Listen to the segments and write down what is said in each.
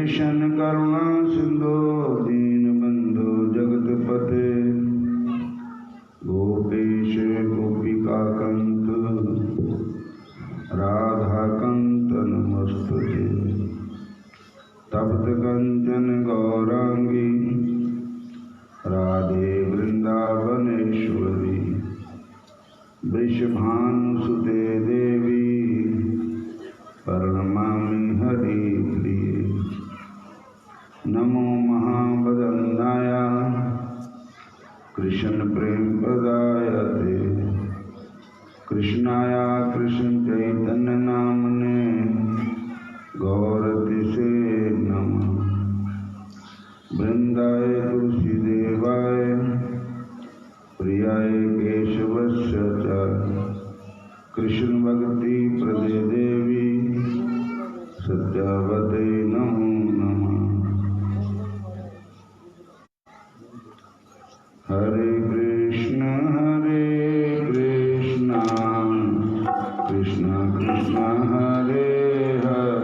कृष्ण करुणा सिंधु दीनबंधु जगतपते गोपेश गोपिकाकांत राधाकांत नमस्तुते। तप्त कंचन गौरांगी राधे वृंदावनेश्वरी वृषभानुसुते देवी प्रणमामि हरिप्रिये। नमो महावदन्नाय कृष्ण प्रेम प्रदायते कृष्णाय कृष्ण चैतन्य नामने गौरतिसे नमः। वृंदाय तुलसीदेवाय प्रियाय केशवस्य च कृष्ण भक्ति प्रदे देवी सत्यावते नमो नमः। हरे कृष्ण कृष्ण कृष्ण हरे हरे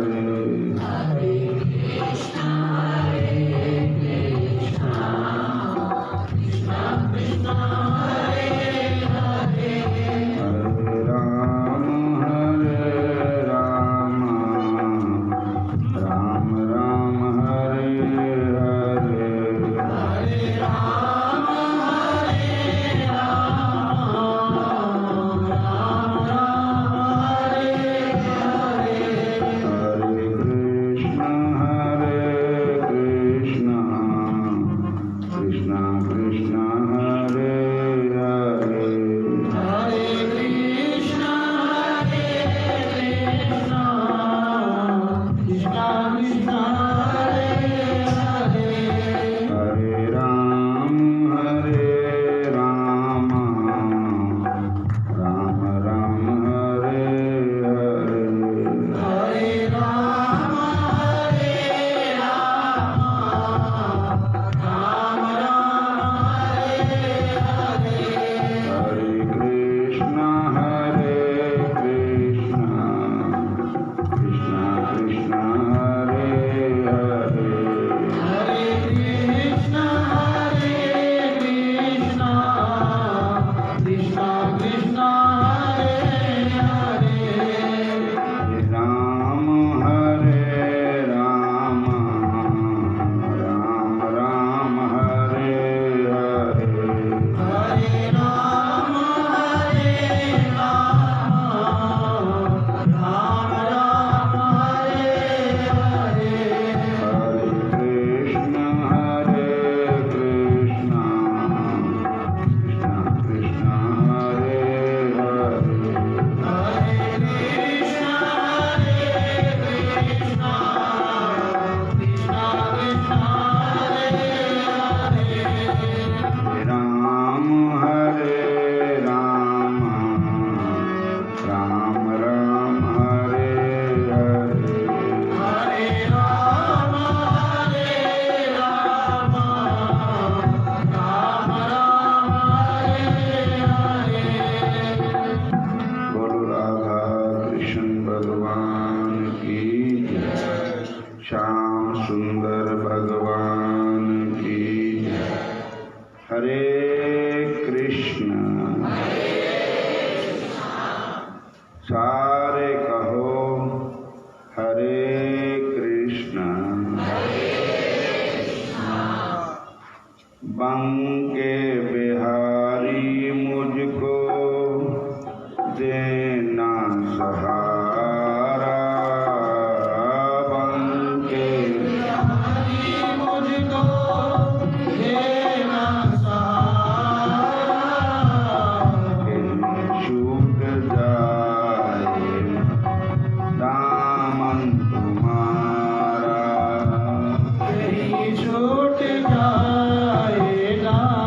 छूट जाए ना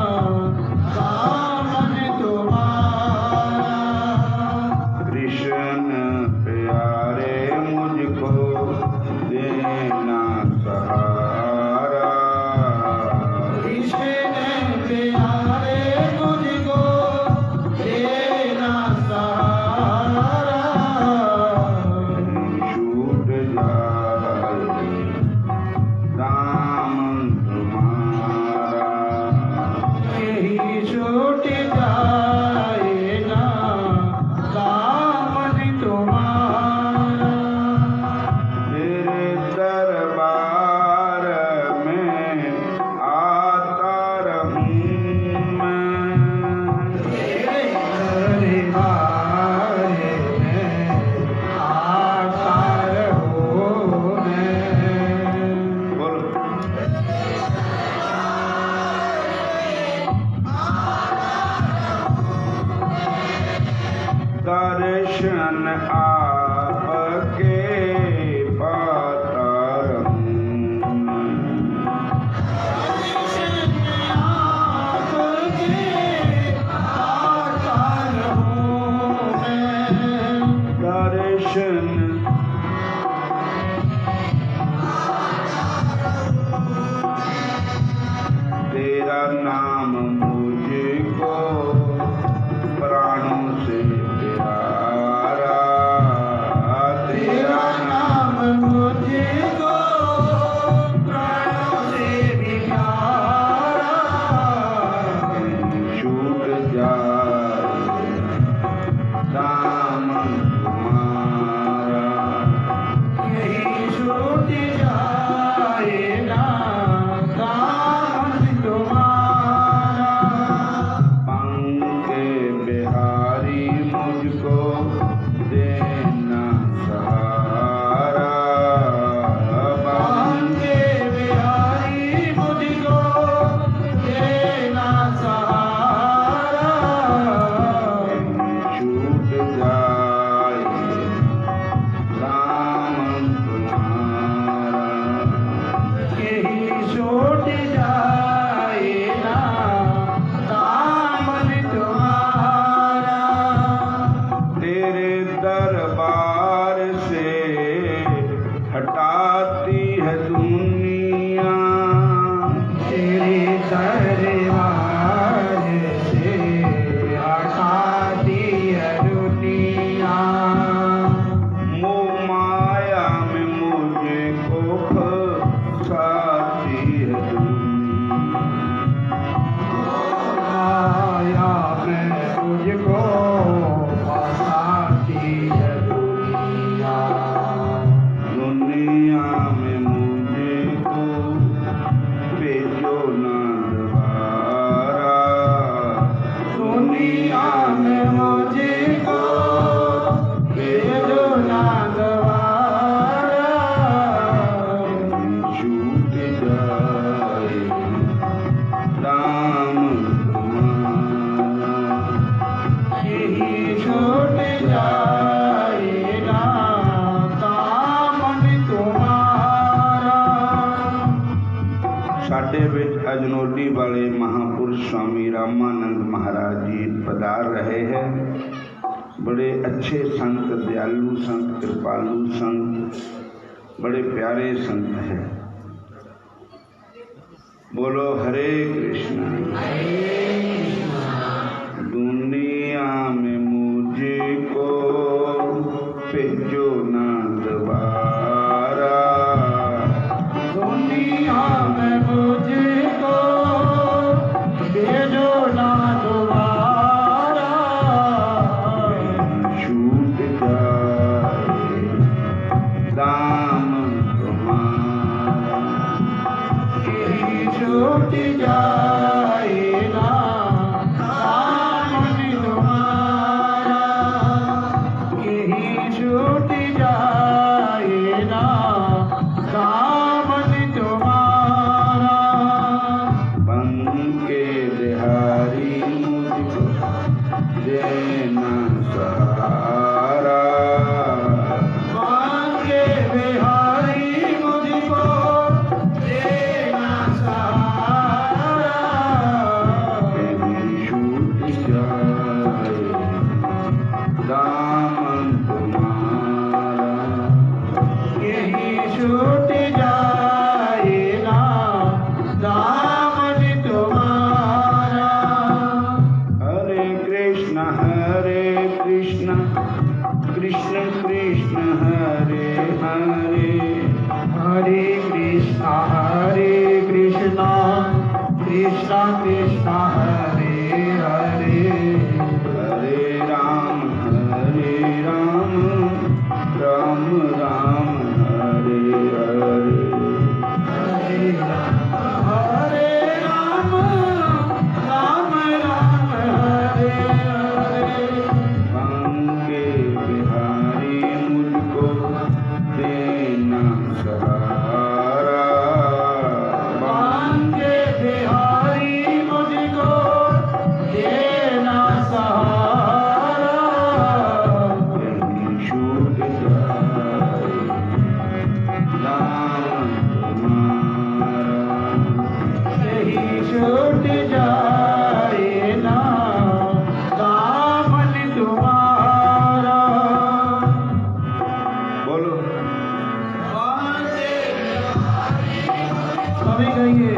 खाती है दुनिया तेरे दरबार से हटाती है दुनिया। मोह माया में मुझे को फंसाती है दुनिया। माया में मुझको फंसाती है दुनिया। दुनिया में मुझे को भेजो ना दोबारा। दुनिया में मुझको भेजो ना दोबारा। छूट जाए राम तुम्हारा। यही छूट जाएगा दामन तुम्हारा। ਸਾਡੇ ਵਿੱਚ ਅਜਨੋਲੀ ਵਾਲੇ ਮਹਾਪੁਰਸ਼ स्वामी रामानंद महाराज जी पधार रहे हैं। बड़े अच्छे संत, दयालु संत, कृपालु संत, बड़े प्यारे संत हैं। बोलो हरे कृष्णा। दुनिया में मुझको भेजो ना दोबारा। दुनिया में मुझको भेजो ना दोबारा। छूट जाए दामन तुम्हारा। यही छूट जाएगा दामन तुम्हारा। यही छूट जाएगा दामन तुम्हारा। बन के बिहारी मुझको देना सहारा। मांगे बिहारी मुझको देना सहारा। कहीं छूट जाए दामन तुम्हारा। यही छूट जाएगा दामन तुम्हारा। हरे कृष्ण कृष्ण कृष्ण हरे हरे। हरे कृष्ण कृष्ण कृष्ण हरे हरे। हरे राम राम राम हरे हरे। हरे राम राम राम हरे हरे। बांके बिहारी मुझको देना सहारा। मांगे बिहारी मुझको देना सहारा। कहीं छूट जाए दामन तुम्हारा। यही छूट जाएगा दामन तुम्हारा। बोलो सभी कहिए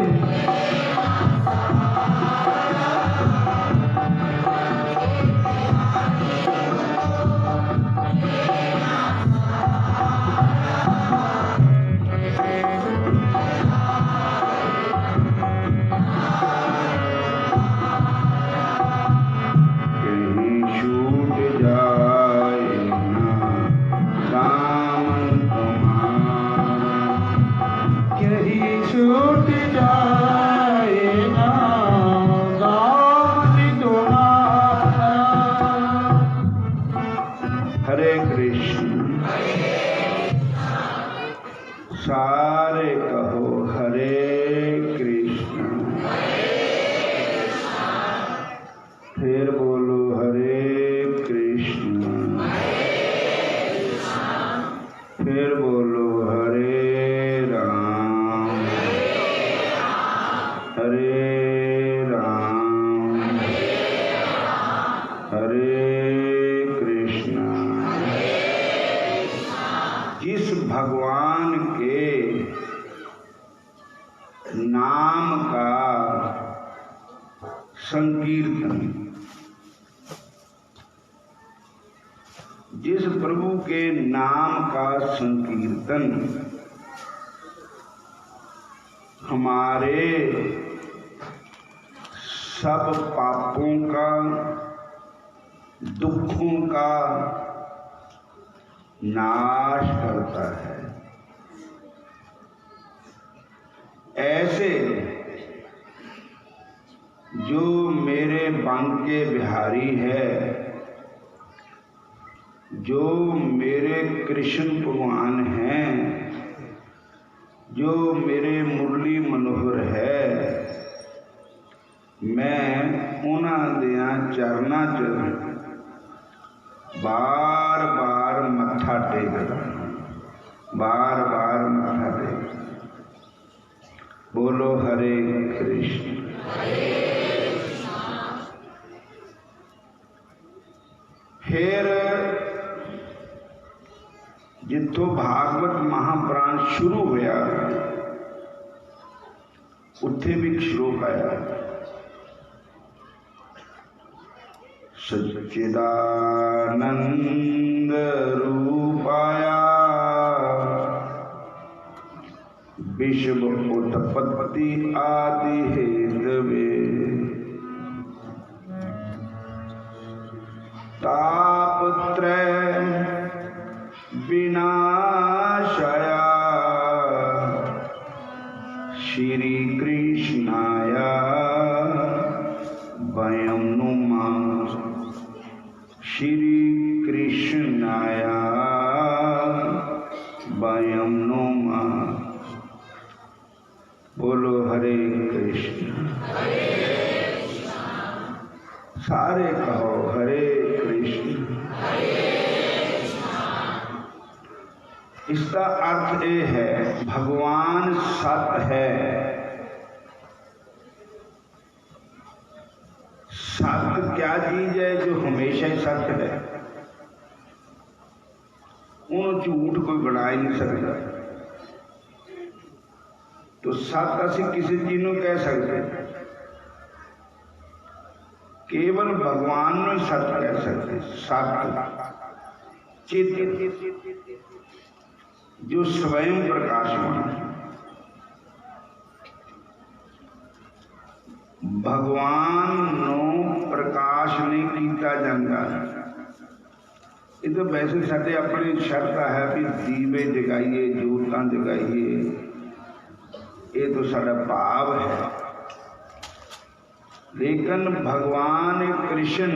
कहीं छूट जाए ना दामन तुम्हारा। यही छूट जाएगा दामन तुम्हारा। हरे कृष्ण। सारे कहो हरे कृष्ण। फिर बोलो हरे कृष्ण। फिर बोलो हरे राम हरे राम हरे कृष्ण। जिस भगवान के संकीर्तन। जिस प्रभु के नाम का संकीर्तन हमारे सब पापों का, दुखों का नाश करता है, ऐसे जो मेरे बांके बिहारी है, जो मेरे कृष्ण भगवान हैं, जो मेरे मुरली मनोहर है, मैं उन्हां दियां चरनां च बार बार मत्था टेकदा, बार बार मत्था टेकदा। बोलो हरे कृष्ण। फिर जिथों भागवत महापुराण शुरू होया उत्थे भी एक श्लोक आया, सच्चिदानंद रूपाया विश्व उत्पत्ति आदि हेतवे तापत्रय विनाशाय श्री कृष्णाय वयं नुमः, श्री कृष्णाय वयं नुमः। बोलो हरे कृष्ण। सारे कहो हरे कृष्ण। इसका अर्थ ये है भगवान सत्य है। सत्य क्या चीज है? जो हमेशा ही सत्य है, उन्होंने झूठ कोई बना ही नहीं सकता। तो सत्य असीं किसी चीज को कह सकते, केवल भगवान में सत्य कह सकते। सत्य चित्त जो स्वयं प्रकाशमान है, भगवान नो प्रकाश नहीं किया जाता। ये तो वैसे साढ़े अपनी शर्त है भी दीवे जगाइए, जोतां जगाइए, ये तो साड़ा भाव है। लेकिन भगवान कृष्ण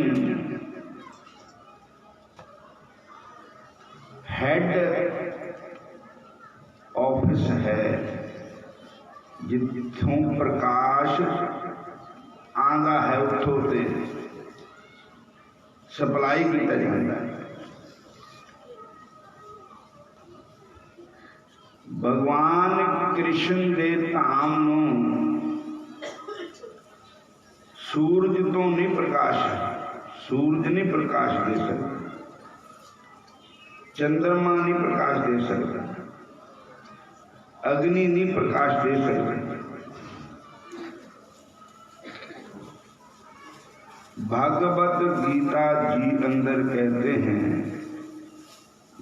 हेड ऑफिस है, जिथों प्रकाश आंदा है उठों से सप्लाई किया जाता है। भगवान कृष्ण के धाम सूरज तो नहीं प्रकाश, सूरज नहीं प्रकाश दे सकता, चंद्रमा नहीं प्रकाश दे सकता, अग्नि नहीं प्रकाश दे सकती। भागवत गीता जी अंदर कहते हैं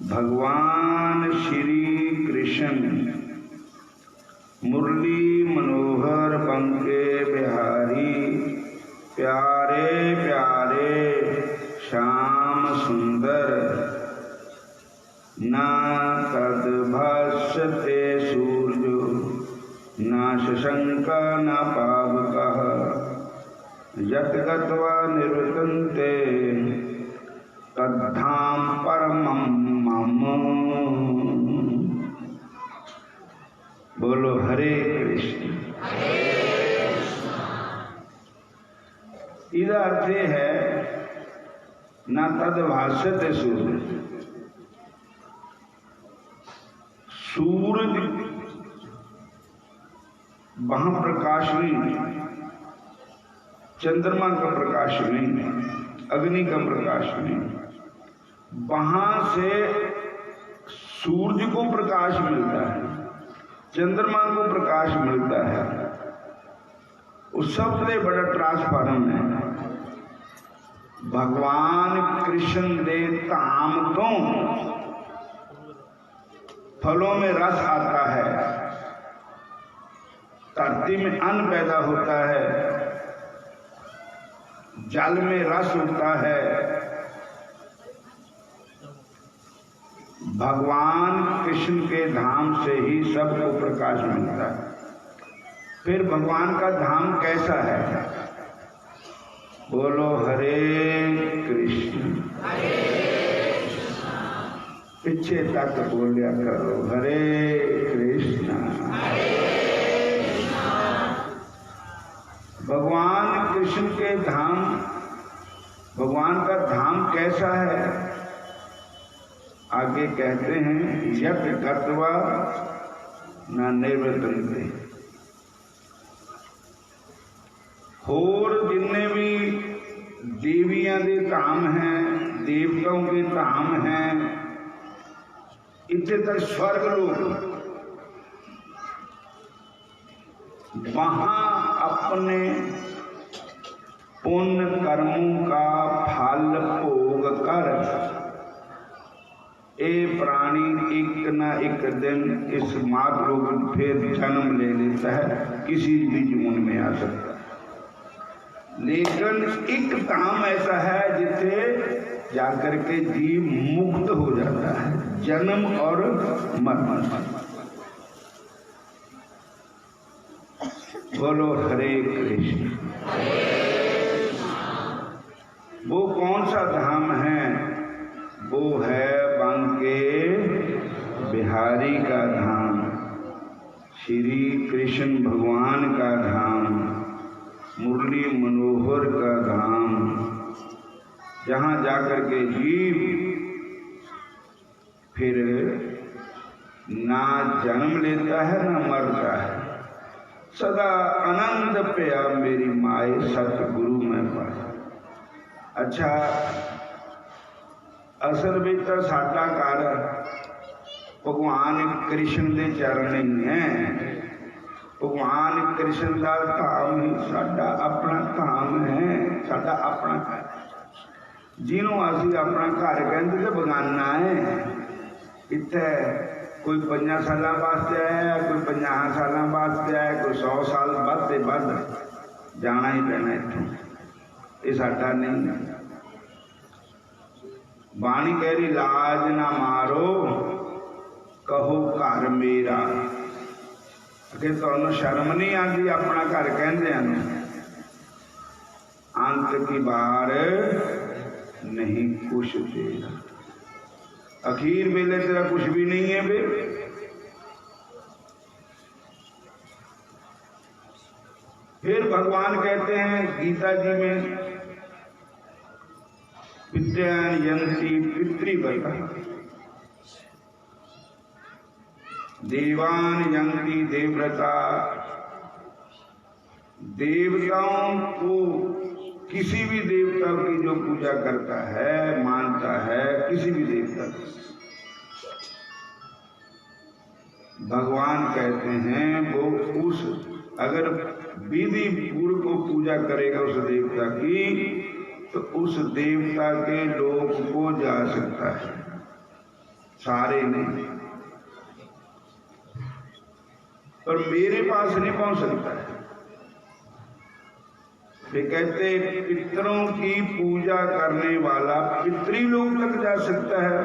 भगवान श्री कृष्ण मुरली मनोहर बंके बिहारी प्यारे प्यारे श्याम सुंदर न तद्भास्यते सूर्यो न शशंक न पावकः यत् गत्वा निवर्तन्ते तद्धाम परमं मम। बोलो हरे कृष्ण। इसका अर्थ है न तद्भास्यते सूर्य, सूरज वहां प्रकाश नहीं, चंद्रमा का प्रकाश नहीं, अग्नि का प्रकाश नहीं, वहां से सूरज को प्रकाश मिलता है, चंद्रमा को प्रकाश मिलता है। उस सबसे बड़ा ट्रांसफार्म है भगवान कृष्ण दे धाम तो फलों में रस आता है, धरती में अन्न पैदा होता है, जल में रस होता है। भगवान कृष्ण के धाम से ही सबको प्रकाश मिलता है। फिर भगवान का धाम कैसा है? बोलो हरे कृष्ण, पीछे तक बोलिया करो हरे कृष्ण। भगवान कृष्ण के धाम, भगवान का धाम कैसा है? आगे कहते हैं यत गत्वा न निवर्तन्ते। होर जितने भी देवियां के धाम हैं, देवताओं के धाम हैं, इतने तक स्वर्ग लोग, वहां अपने पुण्य कर्मों का फल भोग कर ये प्राणी एक न एक दिन इस मातृलोक में फिर जन्म ले लेता है, किसी भी जीवन में आ सकता है। लेकिन एक धाम ऐसा है जिसे जाकर के जीव मुक्त हो जाता है जन्म और मरण। बोलो हरे कृष्ण। वो कौन सा धाम है? वो है बांके बिहारी का धाम, श्री कृष्ण भगवान का धाम, मुरली मनोहर का धाम, जहाँ जाकर के जीव फिर ना जन्म लेता है ना मरता है, सदा आनंद पिया मेरी माए सतगुरु में पाया। अच्छा, असल में तो साडा घर भगवान कृष्ण के चरण ही है। भगवान कृष्ण का धाम ही साडा अपना धाम है, साडा अपना घर, जिन्हों असी अपना घर कहते तो बगाना है। इत्थे कोई 5 साल वास्ते आया, कोई 50 साल वास्ते आया, कोई 100 साल बाद से बाद जाना ही पैना इत्थों, ये साडा नहीं। बाणी कह रही लाज ना मारो कहो घर मेरा, कि तुहानू शर्म नहीं आती अपना घर कहते हैं। अंत की बार नहीं कुछ तेरा, अखीर वेले तेरा कुछ भी नहीं है बे। फिर भगवान कहते हैं गीता जी में विद्यान यंती पितृव्रता देवान यंती देवव्रता। देवताओं को किसी भी देवता की जो पूजा करता है, मानता है, किसी भी देवता की, भगवान कहते हैं वो उस अगर विधि पूर्व को पूजा करेगा उस देवता की, तो उस देवता के लोक को जा सकता है, सारे नहीं, और मेरे पास नहीं पहुंच सकता है। वे कहते पितरों की पूजा करने वाला पितृलोक तक जा सकता है,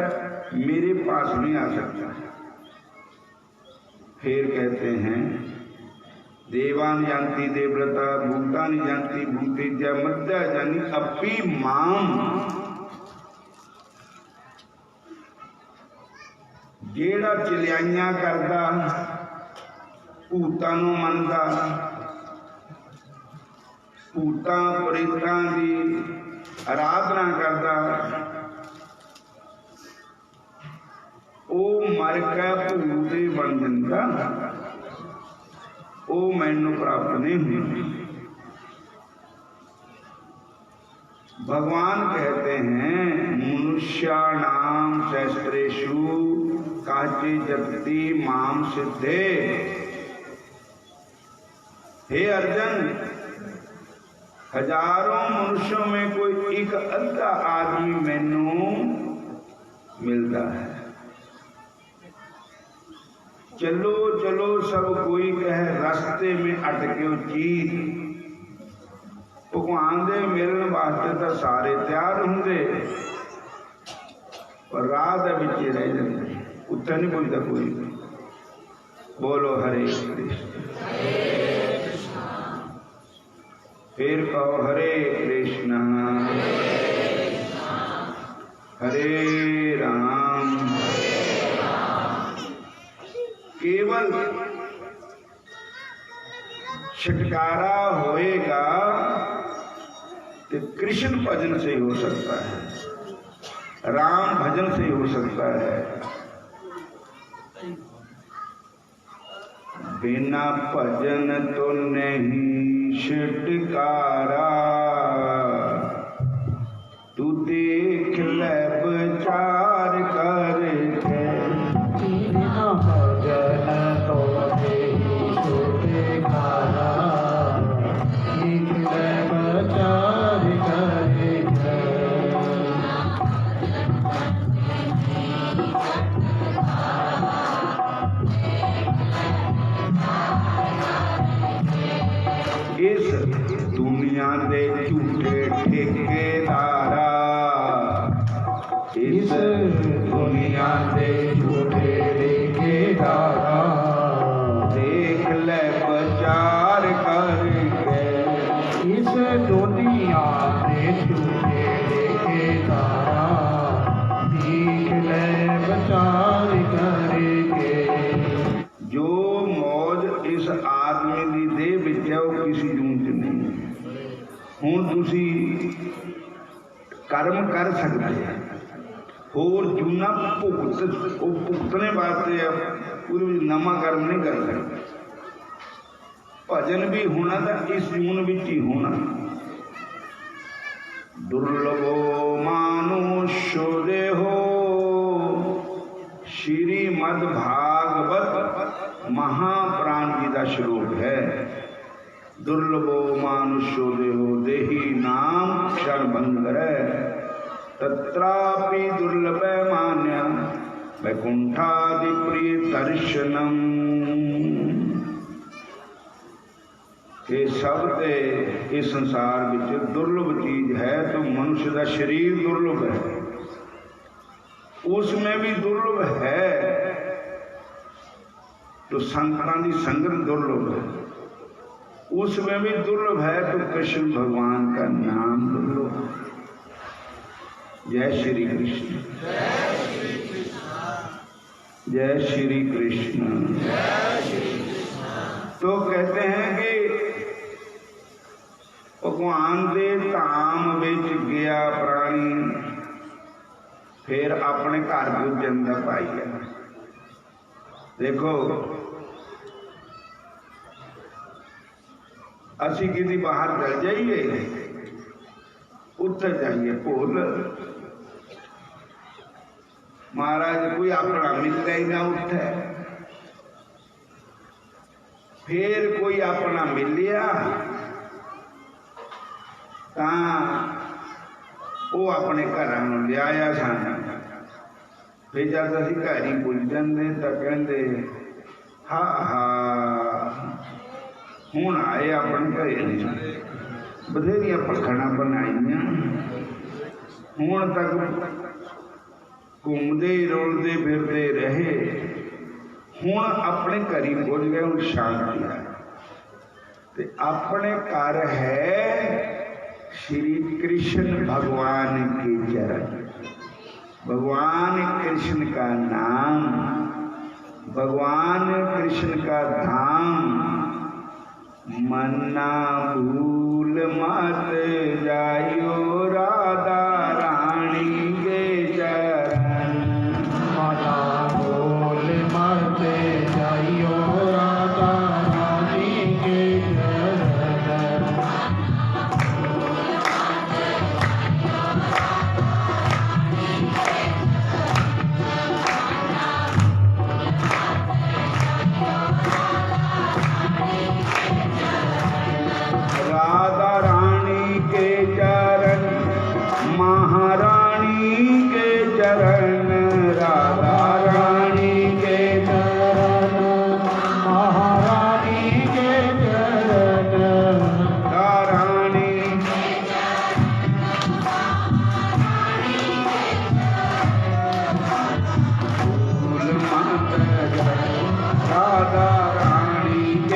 मेरे पास नहीं आ सकता है। फिर कहते हैं देवान जानती देवव्रता भूतान जानती भूतेज्या मध्या जानी अपी माम। जेड़ा चिलियाइयां करदा, भूतां नूं मनदा, भूतां प्रेतां दी आराधना करदा, ओ मर के भूत बन जांदा, ओ मैनू प्राप्त नहीं हुई। भगवान कहते हैं मनुष्याणाम शस्त्रेषु काचे जपति माम सिद्धे। हे अर्जुन, हजारों मनुष्यों में कोई एक अद्धा आदमी मैनू मिलता है। चलो चलो सब कोई कहे, रास्ते में अटक्यो चीत। भगवान दे मिलने वास्ते तो सारे तैयार होंगे, पर राह दे विच ही रह जाते, उत्थे नहीं पुजदा कोई। बोलो हरे कृष्ण। फिर कहो हरे कृष्ण हरे राम। केवल छुटकारा होएगा तो कृष्ण भजन से ही हो सकता है, राम भजन से ही हो सकता है। बिना भजन तो नहीं छुटकारा, तू देख ले विचार करके। बिना भजन तो नहीं छुटकारा, देख ले विचार करके। इस दुनिया दे झूठे ठेकेदारा, इस दुनिया दे झूठे ठेकेदारा, देख ले विचार करके। इस दुनिया दे झूठे ठेकेदारा, देख ले विचार करके। जो मौज इस आदमी की देह विच है वो किसी जून च नहीं। हुण तुसी कर्म कर सकते हैं, होर जूना भुगतने वास्ते पूरे नवा कर्म नहीं कर सकते। भजन भी होना तो इस जून विच ही होना। दुर्लभो मानुष्यो देहो, श्रीमद् भागवत महापुराण जी का श्लोक है। दुर्लभो मानुष्यो देहो, देही नाम क्षण भंगर, तत्रापि दुर्लभ मान्य वैकुंठादि प्रिय दर्शनम। ये शब्द इस संसार में दुर्लभ चीज है तो मनुष्य का शरीर दुर्लभ है, उसमें भी दुर्लभ है तो संतान की संगत दुर्लभ है, उसमें भी दुर्लभ है तो कृष्ण भगवान का नाम दुर्लभ है। जय श्री कृष्ण, जय श्री कृष्ण। तो कहते हैं कि भगवान दे धाम विच गया प्राणी, फिर अपने घर पुजन का पाई है। देखो असी किसी बाहर चल जाइए, उत्थे जाइए भूल महाराज कोई अपना मिलता ही ना उठे, फिर कोई अपना मिलिया वो अपने घर लिया सन। फिर जब असी घर ही पुज जाते तो कहते हा हा हूँ आए अपने घरे, बथेरिया पखड़ा बनाइया, हूँ तक घूमते रुलते फिरते रहे, हूँ अपने घर ही पुज गए, हूँ शांति है। ते अपने घर है श्री कृष्ण भगवान के चरण, भगवान कृष्ण का नाम, भगवान कृष्ण का धाम। मन्ना भूल मत जाइयो राधा रानी के चरण, मन्ना भूल मत जाइयो राधा रानी के चरण।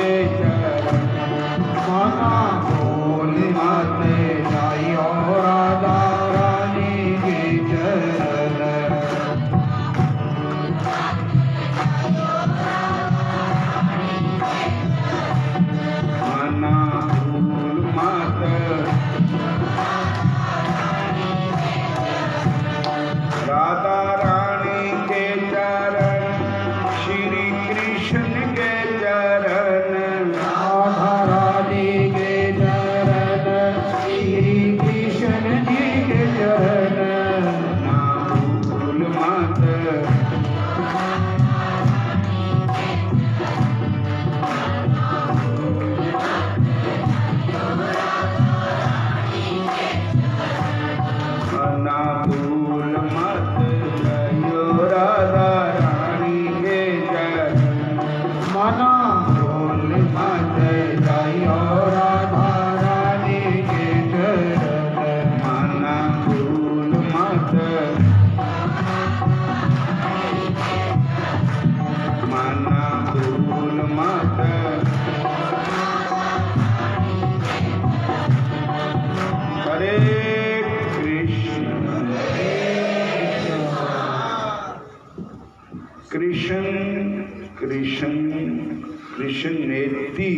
के चरण माना बोल माते जाइयो राधा रानी के चरण माना भूल मत राधा रानी के चरण श्री कृष्ण के चरण राधा रानी के चरण श्री कृष्ण जी के चरण ना भूल मत ना भूल मत जयो राधा रानी के चरण मना बोल मत जाइयो राधा रानी के चरण माना भूल मत माना भूल मत हरे कृष्ण कृष्ण कृष्ण नेति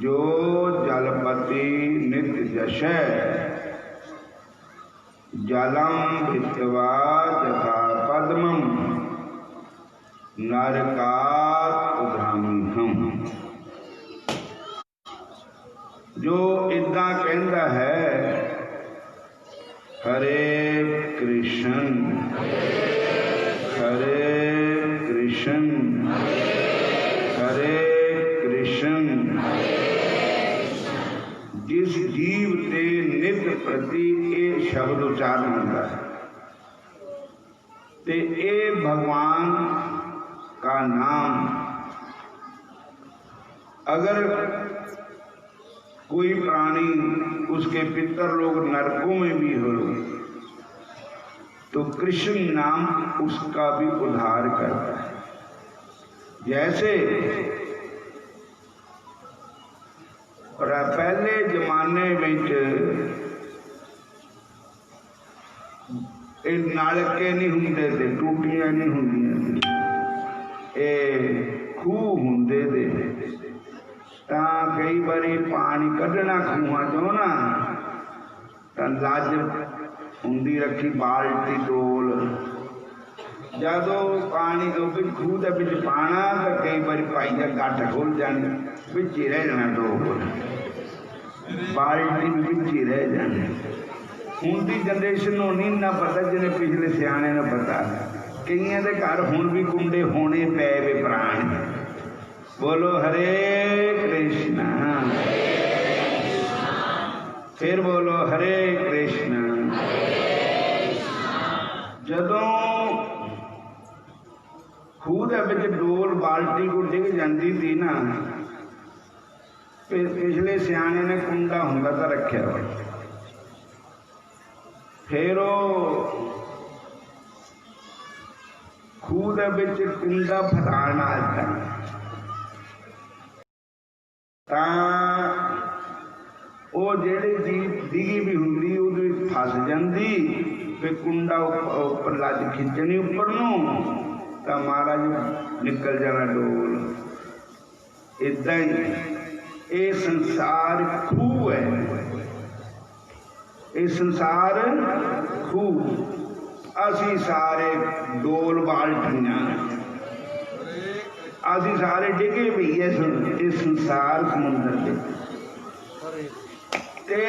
जो जलपति नित्य जशै जलम भित्वा यथा पद्मम नरकात् उद्धाम्यहम् जो इदा कहता है हरे कृष्ण हरे कृष्ण हरे कृष्ण जिस जीव के नित प्रति ये शब्द उच्चारण होता है ते ये भगवान का नाम अगर कोई प्राणी उसके पितर लोग नरकों में भी हो तो कृष्ण नाम उसका भी उद्धार करता है। जैसे पहले जमाने में नालके नहीं होंगे थे, टूटियां नहीं होंदियां थे, खूह होंदे थे। कई बारी पानी कढ़ना खूहां चो ना तो लज होंदी रखी बाल्टी डोल जदों पानी तो भी खूह के बिच पाना तो कई बारी भाई का गट खुल जानी बिच ही रह जाना डोल बाल्टी भी बिच ही रह जानी। हुण दी जनरेशन नूं नहीं ना पता जिन्हें पिछले सियाने ने पता कईयां दे घर हुण भी कुंडे होने पे वे प्राण। बोलो हरे कृष्णा फिर बोलो हरे कृष्णा। जदों खूह दे विच डोल बाल्टी को डिग जाती थी ना फिर पिछले सियाने ने कुंडा हुंदा तां रखिया वा फिर खूह दे विच कुंडा फसाण आया जेड़ी चीज डिगी भी होंगी वो फस जाती फिर कुंडा उपर लज खिंचनी उपर नूं तो महाराज निकल जाना डोल। इदा ही ये संसार खूह है, ये संसार खूह असी सारे डोल बाल्टियां असी सारे डिगे भी है इस संसार समुद्र के। ते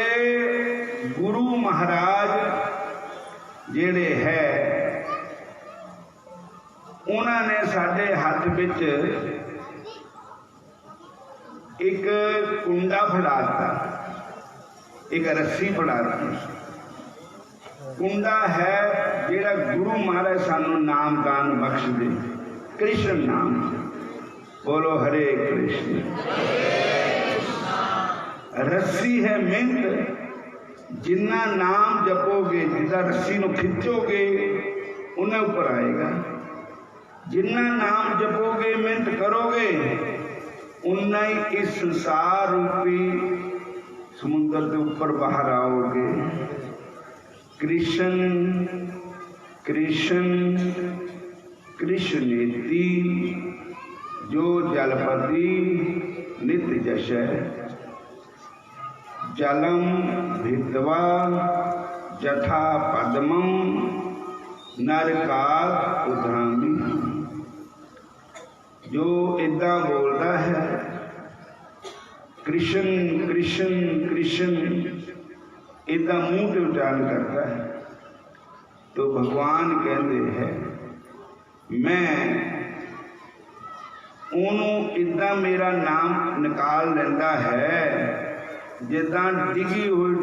गुरु महाराज जेड़े है उन्होंने साडे हाथ विच एक कुंडा फड़ाता एक रस्सी फड़ाती। कुंडा है जेड़ा गुरु महाराज सानू नाम दान बख्श दे कृष्ण नाम। बोलो हरे कृष्ण। रस्सी है मिंट जिन्ना नाम जपोगे जिदा रस्सी नूं खिंचोगे उन्हें ऊपर आएगा। जिन्ना नाम जपोगे मिहनत करोगे उन्ना ही इस संसार रूपी समुद्र के ऊपर बाहर आओगे। कृष्ण कृष्ण कृष्णेति जो जलपति नित जशै जलम भित्वा जथा पद्मं नरकात उधामी। जो इदा बोलता है कृष्ण कृष्ण कृष्ण इदा मुंह से उच्चारण करता है तो भगवान कहते हैं मैं ओनू इदा मेरा नाम निकाल लेंदा है जिदा डिगी हुई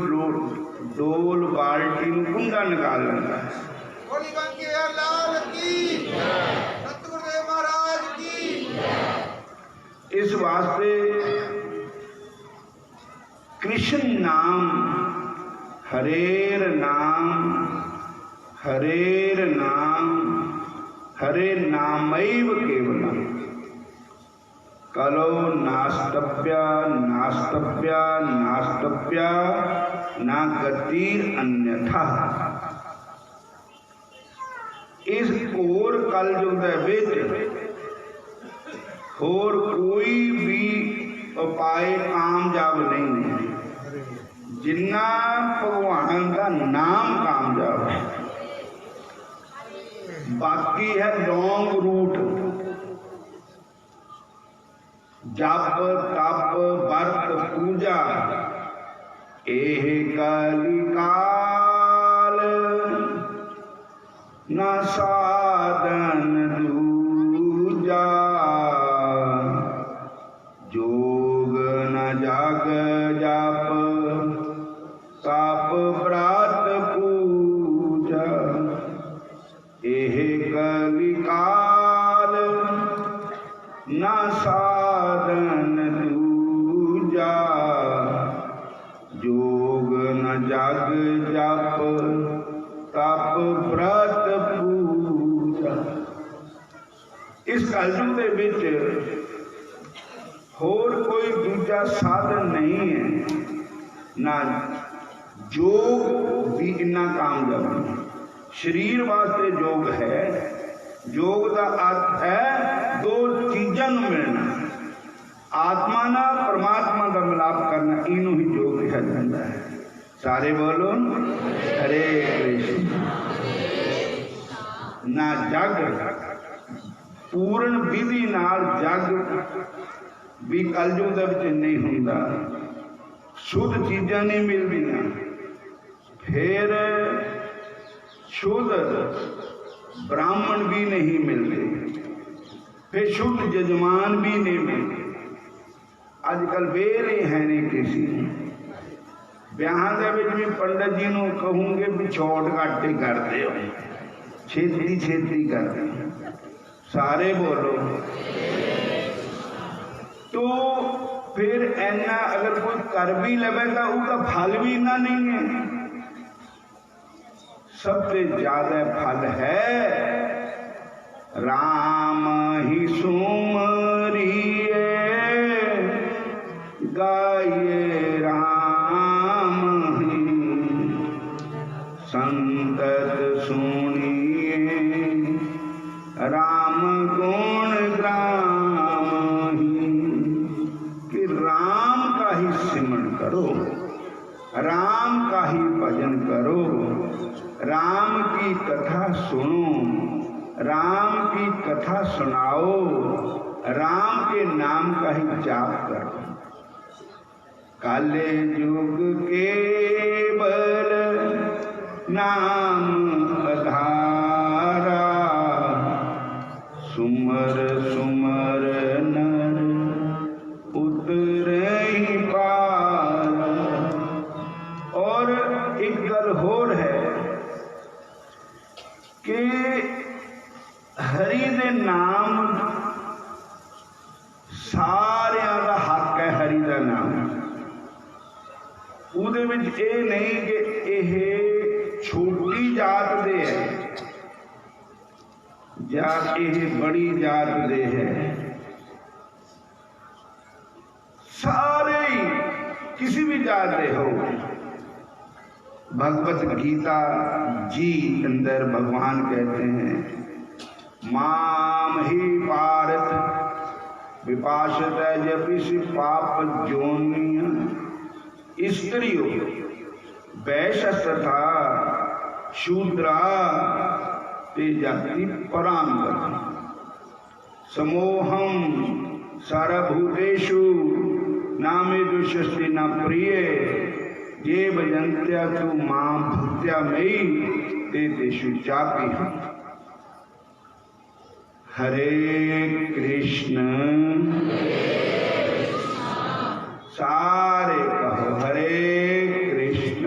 डोल बाल्टी नूं कुंडा निकाल लेंदा है। बोली बांके लाल की सतगुरुदेव महाराज की। इस वास्ते कृष्ण नाम हरेर नाम हरेर नाम हरे नामैव केवलम कलो नास्तव्या नास्तव्या नास्तव्या ना गतिर अन्यथा। इस घोर कलयुग दे विच होर कोई भी उपाय कामयाब नहीं है जिन्ना भगवान का नाम कामयाब है। बाकी है लॉन्ग रूट जप तप वर्त पूजा एह कली काल न साधन दूजा जोग न जाग जप तप व्रत पूजा एह कली काल न साधन दूजा जोग न जाग जप तप व्रत पूजा। इस कलयुग दे विच होर कोई दूजा साधन नहीं है ना योग भी इन्ना कामयाब नहीं। शरीर वास्ते योग है योग का अर्थ है दो चीज़ों को मिलना आत्मा ना परमात्मा का मिलाप करना इनू ही योग कहा जाता है। सारे बोलो हरे कृष्ण। ना जग पूर्ण विधि नाल जग भी कलयुग दे विच नहीं हुंदा शुद्ध चीज़ां नहीं मिलदियां फिर शुद्ध ब्राह्मण भी नहीं मिलते फिर शुद्ध जजमान भी नहीं मिलते। अजकल वेल ही है नहीं किसी ब्याहां दे विच भी पंडित जी नूं कहूंगे भी छौट घट ही कर दिओ छेती छेती कर दिओ। सारे बोलो। तो फिर ऐना अगर कोई कर भी लवेगा उसका फल भी इतना नहीं है। सबसे ज्यादा फल है राम ही सुमरिए गाइए राम ही संतत सुनिए राम गुण ग्राम ही कि राम का ही सिमरण करो राम का ही भजन करो राम की कथा सुनो राम की कथा सुनाओ राम के नाम का ही जाप करो। काले युग केवल नाम आधारा सुमर सुमर नर उतरे ही पार। और एक गल होर है कि हरि दे नाम सारियां दा हक है। हरि दा नाम उहदे विच ये नहीं कि यह छोटी जात दे है जात ये बड़ी जात दे है। सारे किसी भी जात दे हो, भगवत गीता जी अंदर भगवान कहते हैं माम ही पारत विपाशत जपिस पाप जोनिय स्त्रियों वैश्य तथा शूद्रा ते जाति परांगत समोहम सारभूतेषु नामे दुष्टि न प्रिय ये भजन्त्या तु मां भक्त्या मयि ते तेषु चापि। हरे कृष्ण सारे कहो हरे कृष्ण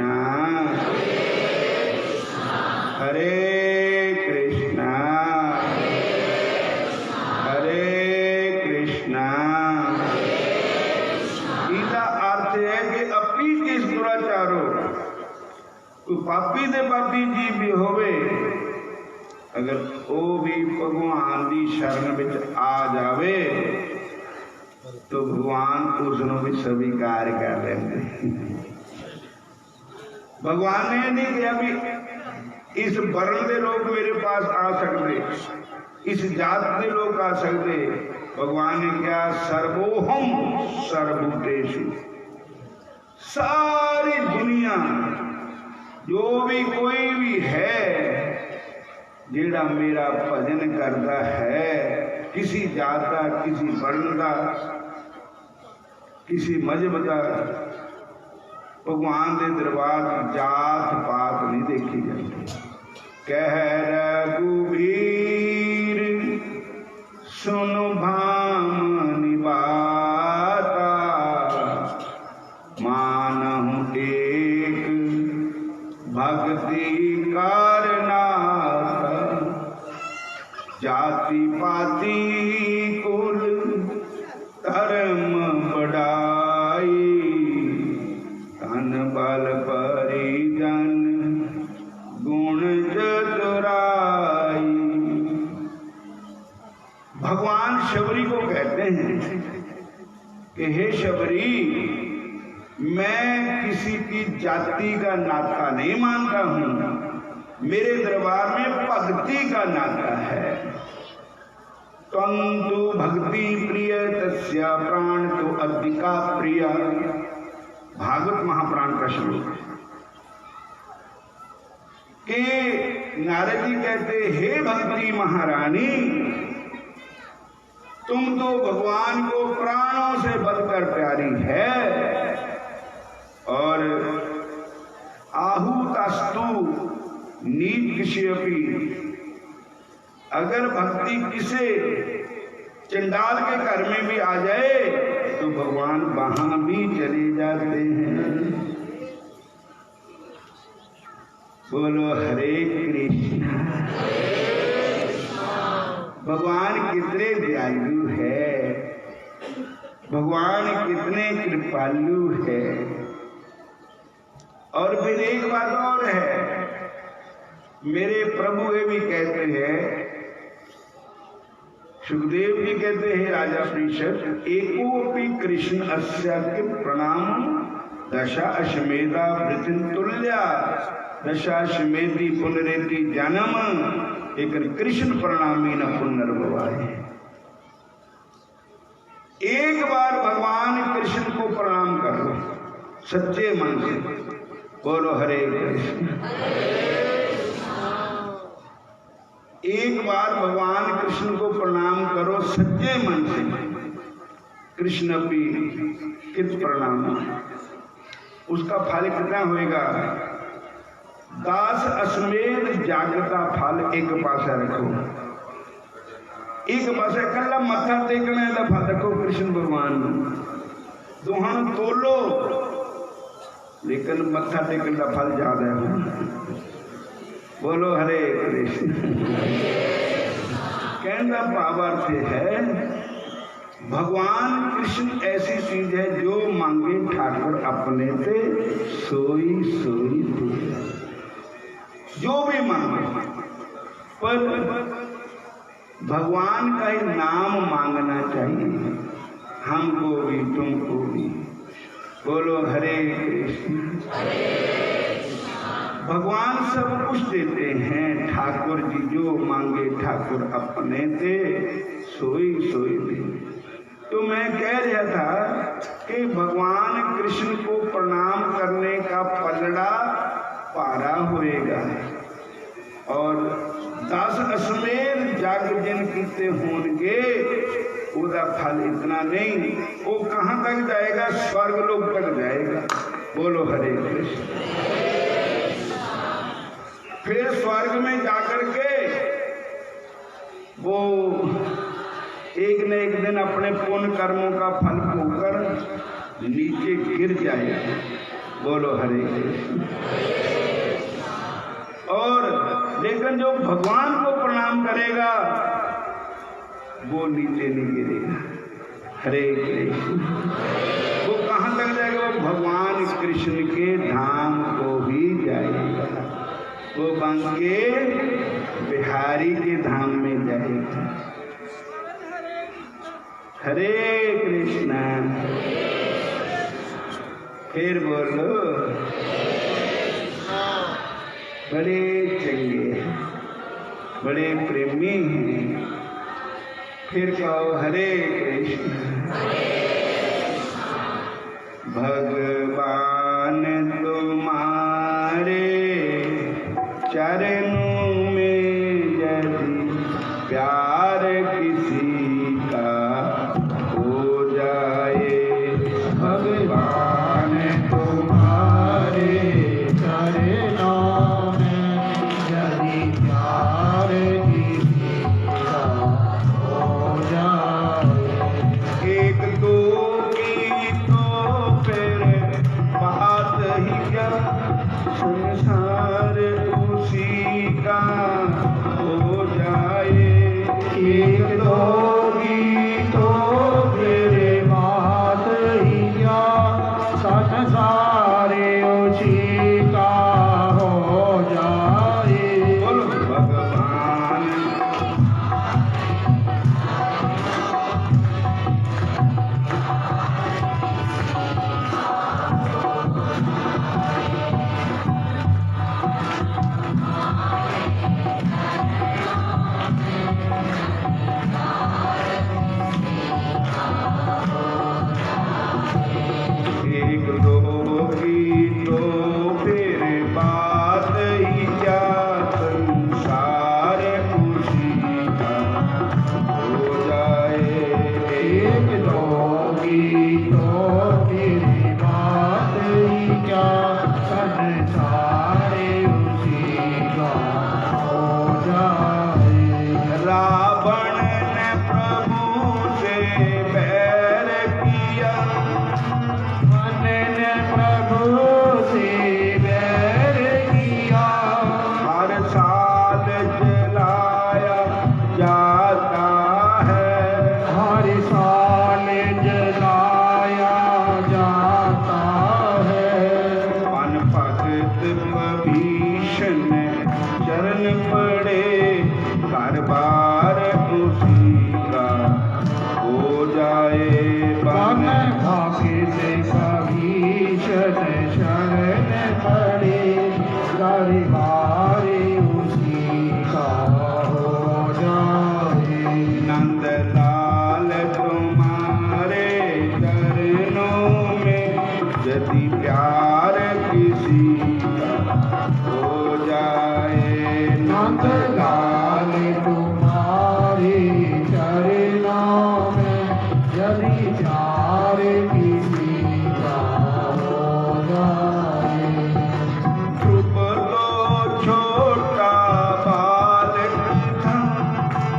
हरे कृष्ण हरे कृष्ण। गीता अर्थ है कि अपी किस दुराचारो कोई पापी दे पापी जी भी होवे, अगर वो भी भगवान की शरण में आ जावे तो भगवान उसनों भी स्वीकार कर लेंगे। भगवान ने नहीं किया भी इस वर्ण के लोग मेरे पास आ सकते, इस जात के लोग आ सकते। भगवान ने क्या सर्वोहम सर्वभूतेषु, सारी दुनिया जो भी कोई भी है जेड़ा मेरा भजन करता है, किसी जात का, किसी वर्ण का, किसी मजहब का, भगवान के दरबार जात पात नहीं देखी जाती। कह रघुवीर सुन भामनि बाता, मानहु एक भक्ति कारनाथ, जाति पाति कुल धर्म बढ़ाई, धन बल परिजन गुण चतुराई। भगवान शबरी को कहते हैं कि हे शबरी, मैं किसी की जाति का नाता नहीं मानता हूं, मेरे दरबार में भक्ति का नाता है। तंतु भक्ति प्रिय तस्या प्राण तो अधिका प्रिय, भागवत महाप्राण का श्लोक है कि नारद जी कहते हे भक्ति महारानी, तुम तो भगवान को प्राणों से बढ़कर प्यारी है, और आहूतस्तु नीतिष्यपि, अगर भक्ति किसे चंडाल के घर में भी आ जाए तो भगवान वहां भी चले जाते हैं। बोलो हरे कृष्ण। भगवान कितने दयालु है, भगवान कितने कृपालु है। और फिर एक बात और है, मेरे प्रभु ये भी कहते हैं, सुखदेव जी कहते हैं राजा परीक्षित, एकोपि कृष्ण अस्या के प्रणाम दशा अश्वेधा वृतिन तुल्या, दशा अश्वेति पुनरेति जन्म, एक कृष्ण प्रणामी न पुनर्भवाय। एक बार भगवान कृष्ण को प्रणाम करो सच्चे मन से, बोलो हरे कृष्ण। एक बार भगवान कृष्ण को प्रणाम करो सच्चे मन से। कृष्ण भी कित प्रणाम, उसका फल कितना होएगा? 10 अश्वमेध जागृता फल एक पासा रखो, एक पासे कला मत्था टेकने का फल रखो कृष्ण भगवान, दोहां तोलो, लेकिन मत्था टेकने का फल ज्यादा है। बोलो हरे कृष्ण। कहने का भावार्थ है, भगवान कृष्ण ऐसी चीज है जो मांगे ठाकुर अपने से सोई सोई दे, जो भी मांगे। पर भगवान का ही नाम मांगना चाहिए, हमको भी तुमको भी। बोलो हरे कृष्ण। भगवान सब कुछ देते हैं, ठाकुर जी जो मांगे ठाकुर अपने दे, सोई सोई दे। तो मैं कह रहा था कि भगवान कृष्ण को प्रणाम करने का पलड़ा पारा होएगा और 10 अश्वमेध यज्ञ जिन कीते होंगे उसका फल इतना नहीं, वो कहाँ तक जाएगा? स्वर्ग लोक तक जाएगा। बोलो हरे कृष्ण। फिर स्वर्ग में जाकर के वो एक न एक दिन अपने पुण्य कर्मों का फल पाकर नीचे गिर जाएगा। बोलो हरे कृष्ण। और लेकिन जो भगवान को प्रणाम करेगा वो नीचे नहीं गिरेगा। हरे कृष्ण। वो कहाँ तक जाएगा? वो भगवान कृष्ण के धाम को भी जाएगा, वो बांके बिहारी के धाम में जाएगा। हरे कृष्णा। फिर बोलो बड़े चंगे, बड़े प्रेमी हैं। फिर कहो हरे कृष्ण। भगवान तुम्हारे चरणों में यदि प्यार किसी का हो जाए, भगवान तुम्हारे चरणों में यदि प्यार किसी का हो जाए, एक दो की तो फिर बात ही क्या, संसार उसी का हो जाए। एक दो की तो फिर बात ही क्या, संसार उसी का हो जाए। बोलो भगवान। एक दो की तो फिर बात ही क्या, संसार उसी का हो जाए। एक दो की तो फिर बात ही क्या, संसार उसी का हो जाए। रावण ने प्रभु से बैर किया, मन ने प्रभु से बैर किया, हर साल जलाया जाता है, हर साल जलाया जाता है। मन भगत विभीषण चरण पड़े, घर बार उसी का हो जाए। मन भगत विभीषण शरण पड़े, घर बार उसी का हो जाए। नंद लाल तुम्हारे चरणों में यदि प्यार किसी का हो जाए, नंद लाल तुम्हारे चरणों में यदि प्यार किसी का हो जाए। ध्रुव तो छोटा बालक था,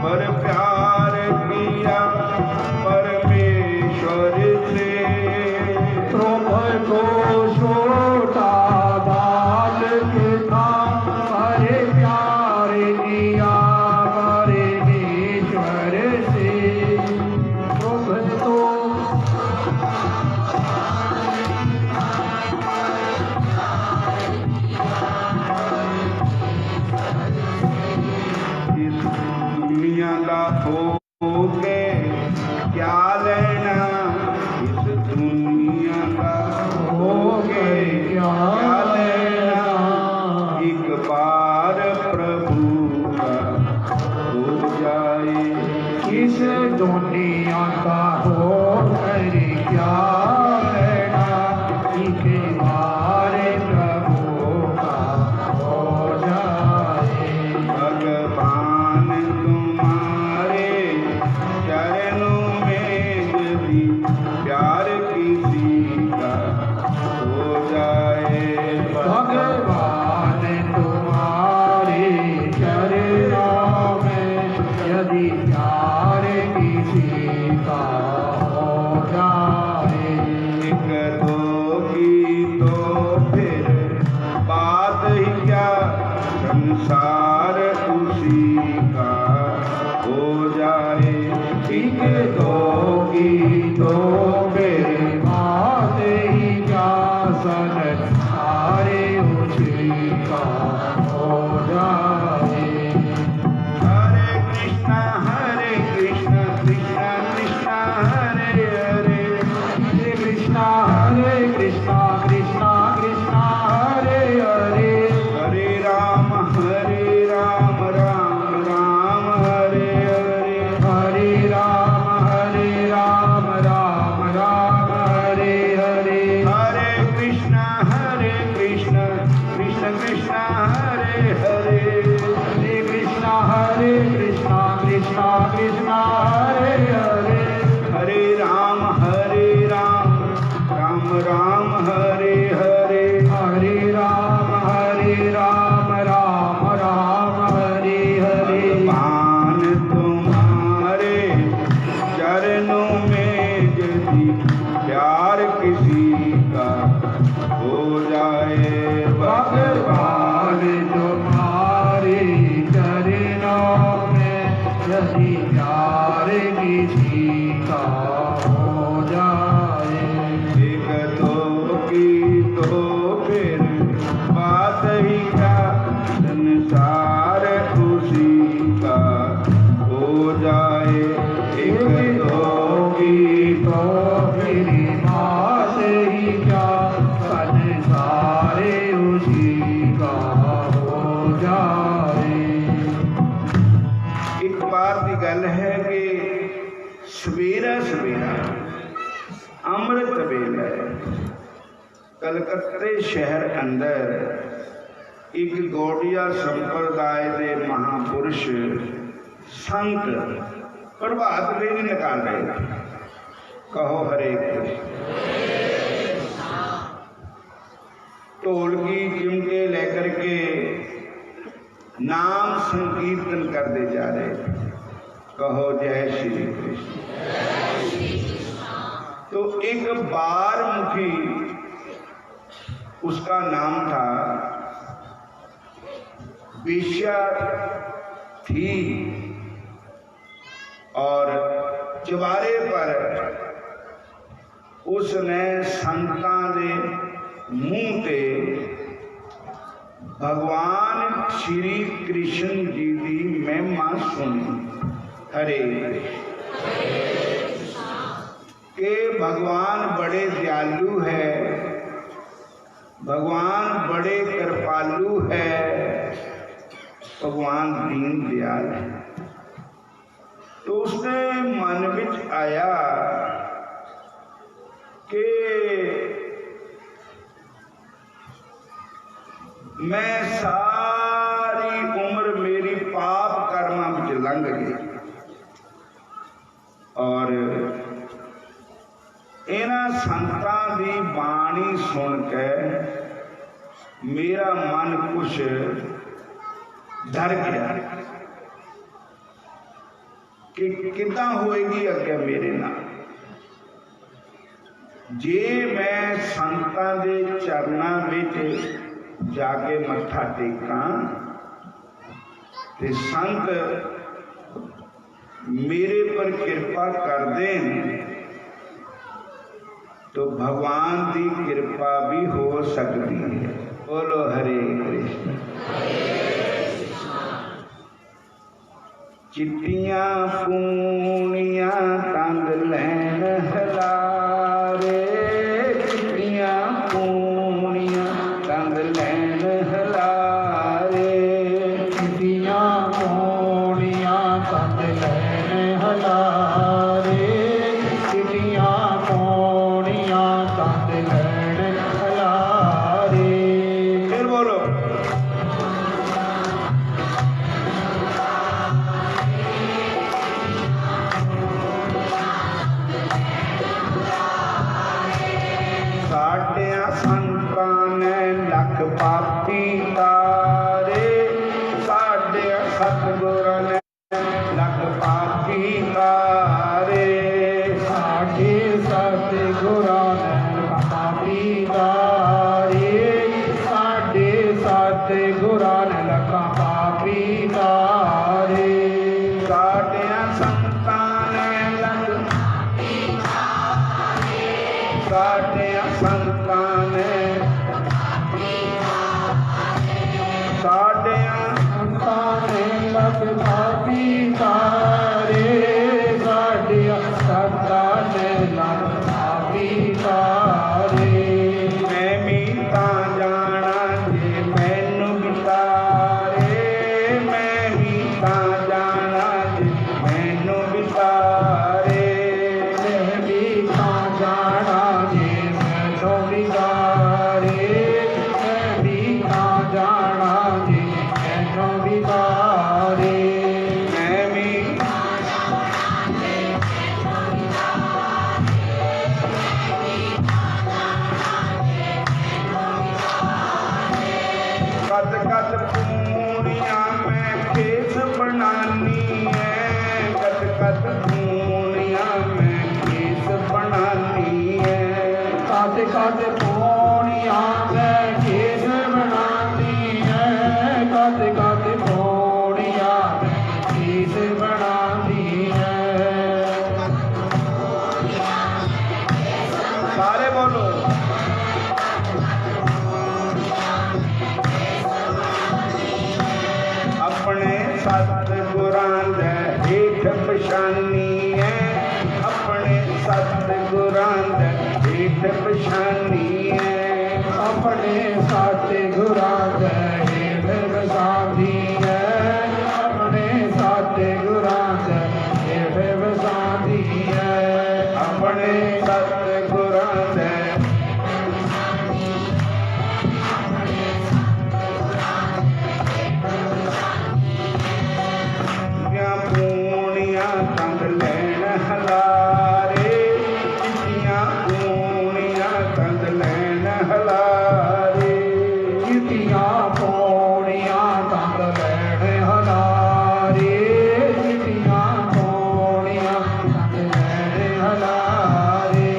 पर प्यार किया परमेश्वर से। ध्रुव तो छोटा बालक था, पर प्यार किया परमेश्वर से। ध्रुव तो तो मेरे बात ही क्या संसारे उसी का हो जाए। हरे कृष्णा कृष्णा कृष्णा हरे हरे, हरे कृष्णा कृष्णा कृष्णा हरे हरे, हरे राम राम राम हरे हरे, हरे राम राम राम हरे हरे, हरे कृष्णा कृष्णा कृष्णा हरे हरे, हरे कृष्णा कृष्णा कृष्णा हरे हरे, हरे राम राम हरे हरे, हरे राम राम हरे हरे। भगवान तुम्हारे चरणों में यदि प्यार किसी का हो जाए, भगवान तुम्हारे चरणों में यदि प्यार किसी का हो जाए, एक तो की तो फिर बात ही क्या संसार उसी का हो जाए, एक तो की तो फिर बात ही क्या संसार उसी का हो जाए। एक बार की गल है कि सवेरा अमृत वेले कलकत्ते शहर अंदर एक गौड़िया संप्रदाय के महापुरुष संत प्रभात फेरी निकाल रहे थे। कहो हरे कृष्ण। ढोलकी चिमटे लेकर के नाम संकीर्तन करते जा रहे थे। कहो जय श्री कृष्ण। तो एक बार मुखी, उसका नाम था, वेश्या थी और चबारे पर उसने संतां दे मुंह ते भगवान श्री कृष्ण जी की महिमा सुनी। हरे के भगवान बड़े दयालु है, भगवान बड़े कृपालु है, भगवान दीन दयाल है। तो उसने मन विच आया कि मैं सारी उम्र मेरी पाप कर्मा विच लंघ गई और इन्हां संतां दी बाणी सुन के मेरा मन कुछ डर गया कि कितना होएगी अगे मेरे नाल। जे मैं संतां दे चरनां विच जाके मत्था टेकां ते संत मेरे पर कृपा कर देन तो भगवान की कृपा भी हो सकती है। बोलो हरे कृष्ण। चिट्टियां पूनियां तंग लैन हलारे, चिट्टियां पूनियां तंग लैन हलारे, चिट्टियां पूनियां तंग लैन हलारे, चिट्टियां पूनियां तंग लैन हलारे। फिर बोलो। साढ़े संतां ने साढ़े संतां ने लगदा तारे साढ़िया संतां ने लगदा तारे मैं भी तां जाना जे मैनू भी तारे मैं भी तां जाना जे मैनू भी तारे मैं भी तां जाना जे मैनू भी तारे मैं भी तां जाना जे मैनू भी तारे मैं भी कद कद पूनियां मैं खेस बनानी है कद कद पूनियां मैं खेस बनानी है कद कद पूनियां मैं खेस बनानी है कद कद पूनियां मैं खेस बनानी है सारे बोलो अपने सतगुरां दे हेठ पछानी है अपने सतगुरां दे हेठ पछानी है अपने सतगुरां दे हेठ वसांदी है अपने सतगुरां दे हेठ वसांदी है अपने सतगुरां दे पूनियां तंग लैन हलारे चिट्टियां पूनियां तंग लैन हलारे चिट्टियां पूनियां तंग लैन हलारे चिट्टियां पूनियां तंग लैन हलारे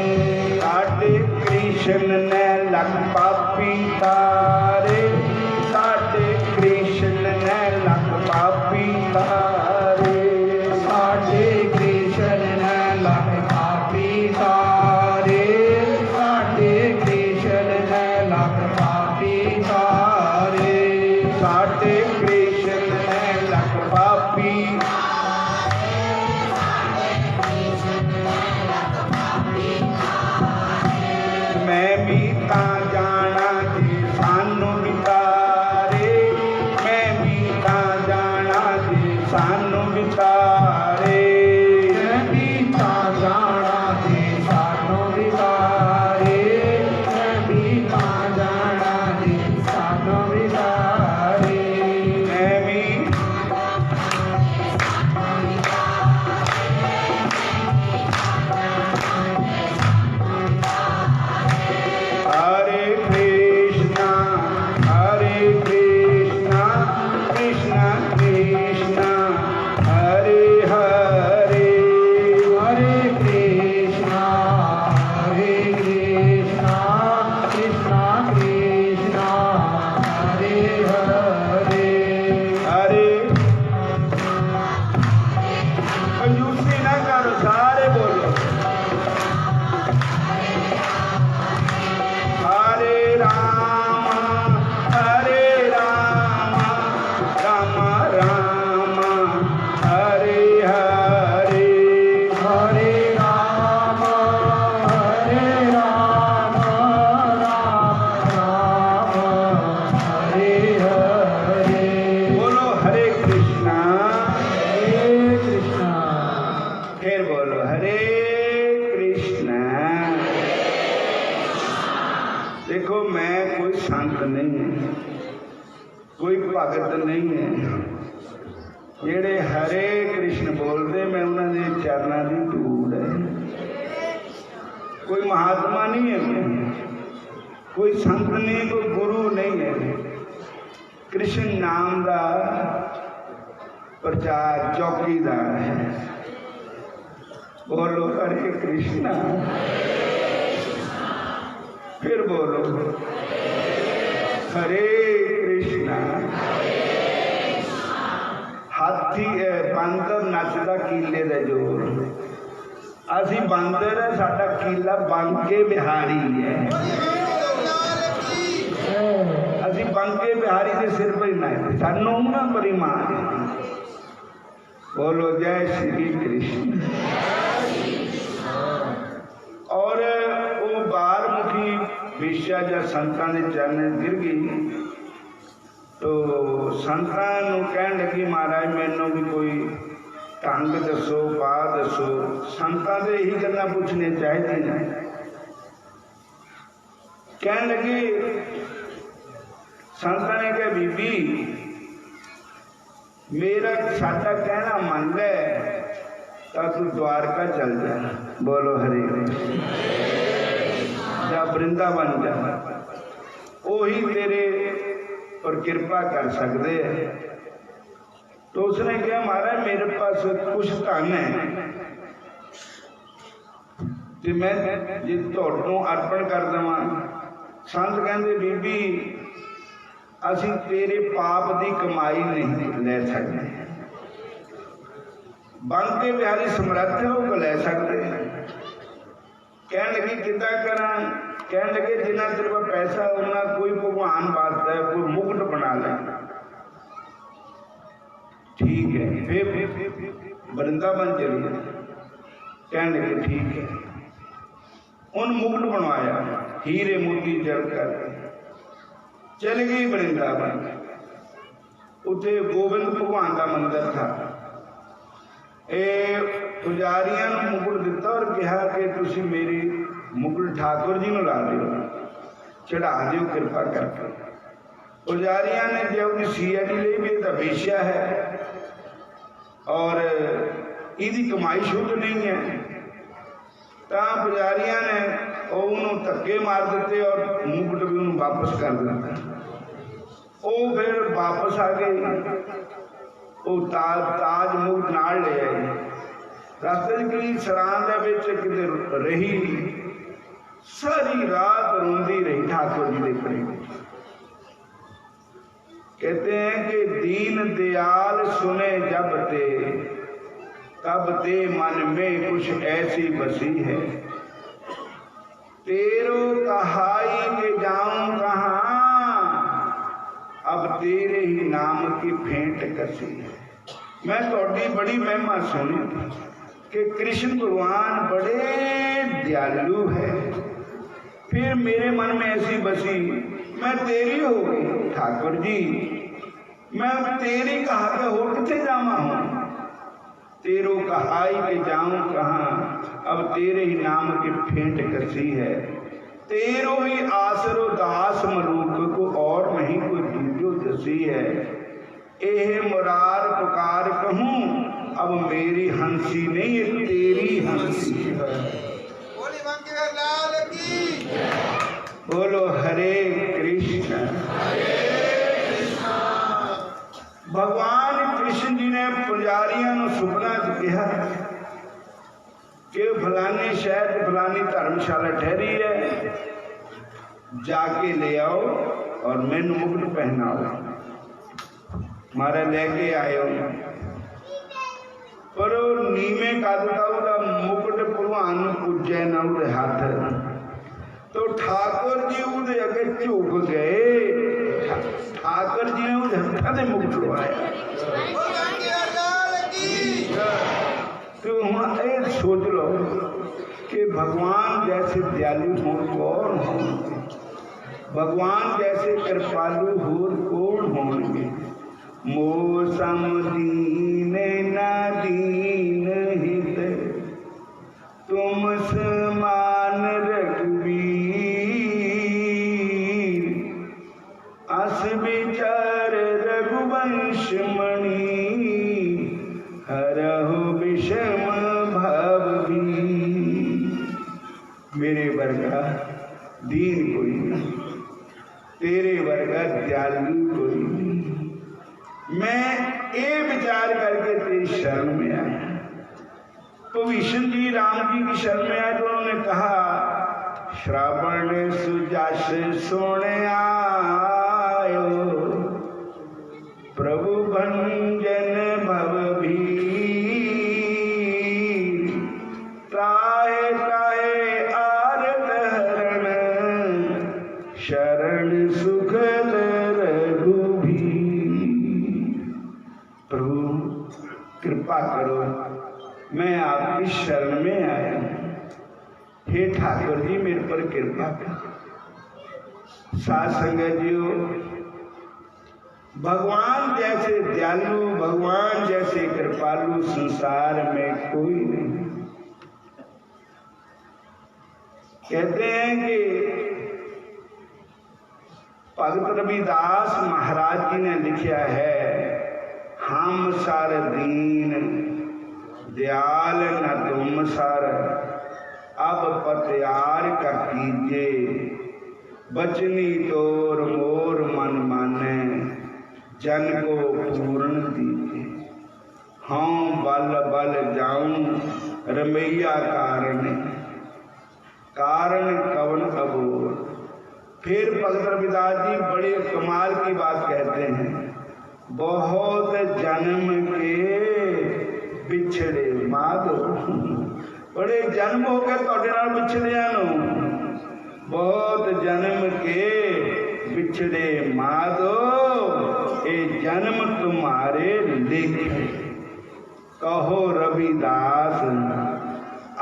साडे कृष्ण ने लख पापी तारे साडे कृष्ण ने लख पापी तारे साडे कृष्ण ने लख पापी तारे साडे कृष्ण ने लख पापी तारे साडे कृष्ण ने लख पापी मैं भी तां जाना जी सानू भी तारे मैं भी तां जाना जी सानू भी तारे मैं भी तां जाना जी सानू भी तारे मैं भी तां जाना जी सानू भी तारे मैं भी हरे कृष्णा कृष्णा कृष्णा हरे हरे हरे कृष्णा कृष्णा कृष्णा हरे हरे हरे कंजूसी ना करो सारे बोलो हरे राम राम राम हरे हरे हरे राम राम राम हरे हरे बोलो हरे कृष्णा फिर बोलो हरे कृष्णा देखो मैं कोई संत नहीं है कोई भगत नहीं है जेड़े हरे कृष्ण बोलते मैं उन्होंने चरणों की धूड़ है कोई महात्मा नहीं है मैं कोई संत नहीं कोई गुरु नहीं है कृष्ण नाम का प्रचार चौकीदार है बोलो हरे कृष्णा फिर बोलो हरे कृष्णा हाथी बंदर नचदा कीले दा जोर असी बांदर है, साडा कीला बांके बिहारी है। असी बांके बिहारी के सिर पर ही ना सानू ना परिमान। बोलो जय श्री कृष्ण। और वो बारमुखी वेश्या जब संतां के चरण गिर गई तो संतां कहन लगी महाराज मैनू भी कोई ढंग दसो पा दसो। संतां दे यही गल्लां पूछने चाहिए। कहन लगी संतां ने कहा बीबी मेरा साडा कहना मन ले तो तू द्वारका चल जा। बोलो हरे कृष्ण। जा वृंदावन जा, वही तेरे और कृपा कर सकते हैं। तो उसने कहा महाराज मेरे पास कुछ धन है तो मैं जे तुहानू अर्पण कर देवां। संत कहते बीबी असी तेरे पाप की कमाई नहीं ले सकते। बांके बिहारी समर्थ हो ले सकते। कह लगी किदा करा। कह लगे जिन्ना तेरे को पैसा उन्ना कोई भगवान वास्ता है कोई मुकुट बना ले। ठीक है फिर वृंदावन चलिए। कह लगे ठीक है। उन मुकुट बनवाया हीरे मोती जड़ कर चल गई वृंदावन। उसे गोविंद भगवान का मंदिर था। पुजारियों ने मुकुट दिता और कहा कि तुसी मेरी मुकुट ठाकुर जी ला दो चढ़ा दो कृपा करके। पुजारियों ने जो उसकी सीआईडी ली भी तो वेश्या है और इसकी कमाई शुद्ध नहीं है। तो पुजारियों ने उन्होंने धक्के मार दिते और मुकुट भी उन्होंने वापस कर दिता। वो फिर वापस आ गई। वो ताज मुकुट नाल ले आए। रास्ते कई सरान कि रही सारी रात रोंदी रही ठाकुर जी के प्रेम। कहते हैं कि दीन दयाल सुने जब ते तब ते मन में कुछ ऐसी बसी है। तेरो कहाई के जाऊं कहाँ अब तेरे ही नाम की फेंट कसी है। मैं थोड़ी बड़ी महिमा सुनी कि कृष्ण भगवान बड़े दयालु है। फिर मेरे मन में ऐसी बसी मैं तेरी हो गई ठाकुर जी। मैं तेरी कहा के हो कितने जावा हूं। तेरो कहाई के जाऊं कहाँ अब तेरे ही नाम की फेंट कसी है। तेरो ही आसरो दास मलूक को और नहीं कोई दूजो दसी है। एह मुरार पुकार कहूं अब मेरी हंसी नहीं है तेरी हंसी है। बोलो हरे कृष्ण। भगवान कृष्ण जी ने पुजारियों को सुपना कहा कि फलानी शहर फलानी धर्मशाला ठहरी है जाके ले आओ और मैनू मुकुट पहनाओ। मारा लेके आयो पर नीवे कद का मुकुट भगवान पूजे ना उहदे हाथ। तो ठाकुर जी उहदे अगे झुक गए। ठाकुर जी ने उहदे हत्थां ते मुकुट लवाया। तो हुण ये सोच लो कि भगवान जैसे दयालु हो कौन होंगे। भगवान जैसे कृपालु होर कौन होंगे। मौसम दीन न दीन हित तुम समान रघुवीर। अस विचार रघुवंश मणि हरहु विषम भव भी। मेरे वर्गा दीन कोई नहीं, तेरे वर्गा दयालु कोई नहीं। मैं ये विचार करके तेरी शरण में आया। तो विष्णु जी राम जी की शरण में आए तो उन्होंने कहा श्रावण सुजस सोने आयो प्रभु भंजन भव भी। ठाकुर जी मेरे पर कृपा कर। साध संगत जीओ, भगवान जैसे दयालु, भगवान जैसे कृपालु संसार में कोई नहीं। कहते हैं कि भगत रविदास महाराज जी ने लिखा है, हम सर दीन दयाल न तुम सर, अब पत्यार का कीजे, बचनी तोर मोर मन माने, जन को पूर्ण दीजिए। हाँ बल बल जाऊं रमैया कारण, कारण कवन अबोर। फिर भगत रविदास जी बड़े कमाल की बात कहते हैं, बहुत जन्म के बिछड़े माधो, बड़े जन्म हो गए तुहाडे नाल बिछड़िया नूं, बहुत जन्म के बिछड़े माधो, ए जन्म तुम्हारे लेखे। कहो रविदास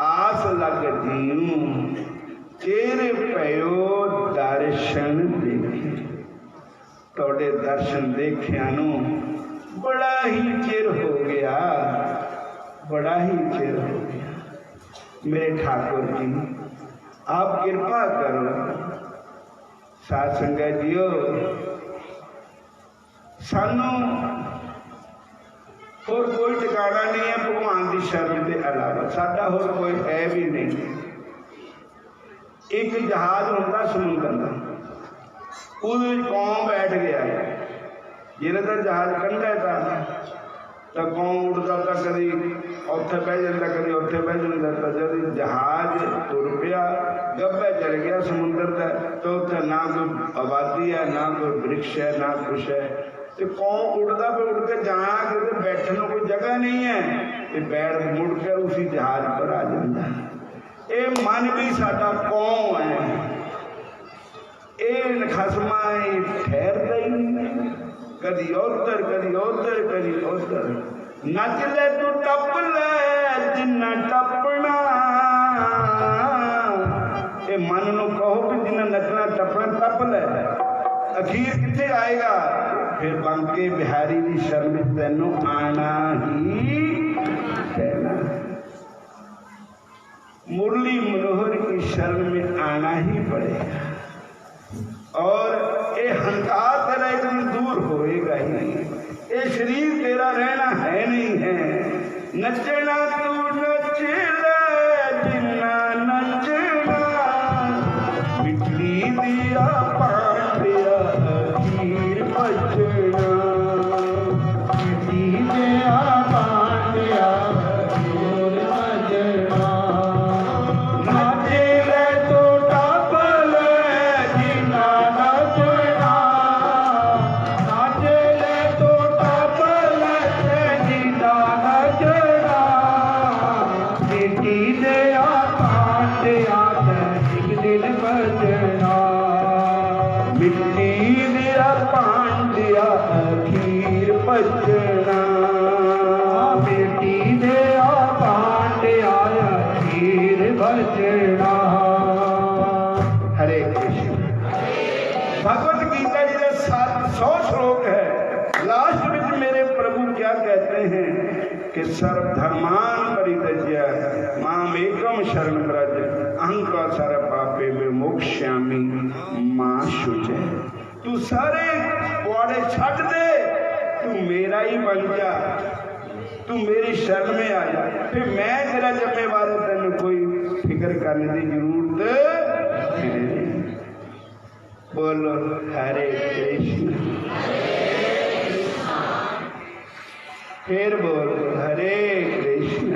आस लग जीऊं, तेरे पयो दर्शन देखे। तोड़े दर्शन देखिया नूं बड़ा ही चिर हो गया, बड़ा ही चिर हो गया। मेरे ठाकुर जी आप कृपा करो। साध संगत जीओ, सानू होर कोई ठिकाना नहीं है भगवान की शरण के अलावा, साडा होर कोई है भी नहीं। एक जहाज होंदा समुद्र का, उहदे विच कौम बैठ गया, जिहड़े तो जहाज कंढे तो कौम उड़ता तो कभी उत्थे बह जाता, कभी उत्थे बह जाता। जब जहाज तुर पिया, गब्बे चल गया समुद्र का, तो उत्थे ना कोई आबादी है, ना कोई वृक्ष है, ना कुछ है। तो कौम उड़ता पे उड़ के जाना कि बैठने को कोई जगह नहीं है, तो बैठ मुड़ के उसी जहाज पर आ जाता है। ये मन भी साडा कौम है, ये खसमा ठहरता ही नहीं, कदी उधर कदी उधर कदी उधर। नच ले तू टप ले जिन्ना टपना, ये मन नूं कहो कि जिन्ना नचना टपना टप ले, अखीर किथे आएगा? फिर बांके बिहारी की शरण तेनों आना ही पैना, मुरली मनोहर की शरण में आना ही पड़ेगा। और ये हंकार तेरा एक दिन दूर होएगा ही नहीं, ये शरीर तेरा रहना है नहीं है। नचना तू नच ले जिन्ना नचना, बिजली दिया पांडिया खीर बचना, बिजली दिया पांडिया खीर बचना। नाचे ले तो टप ले जिन्ना नचना, नाचे ले तो टप ले जिन्ना नचना, बेटी दिया पांडिया एक दिन बचना, मिट्टी दिया पांडिया खीर बचना, बेटी दिया पांडिया खीर बचना। हरे कृष्ण। भगवत गीता जी के 700 श्लोक है। लास्ट में मेरे प्रभु क्या कहते हैं कि सर्वधर्मान परित्यज्य माम एकम शरण व्रज, अहंकार सर्व पापे विमोक्ष्यामि मां शुचे। तू सारे पुआड़े छੱਡ दे, तू मेरा ही बन जा, तू मेरी शरण में आ जा, फिर मैं तेरा जिम्मेवार हूं, तेन कोई फिक्र करने की जरूरत नहीं। बोलो हरे कृष्ण। फिर बोलो हरे कृष्ण।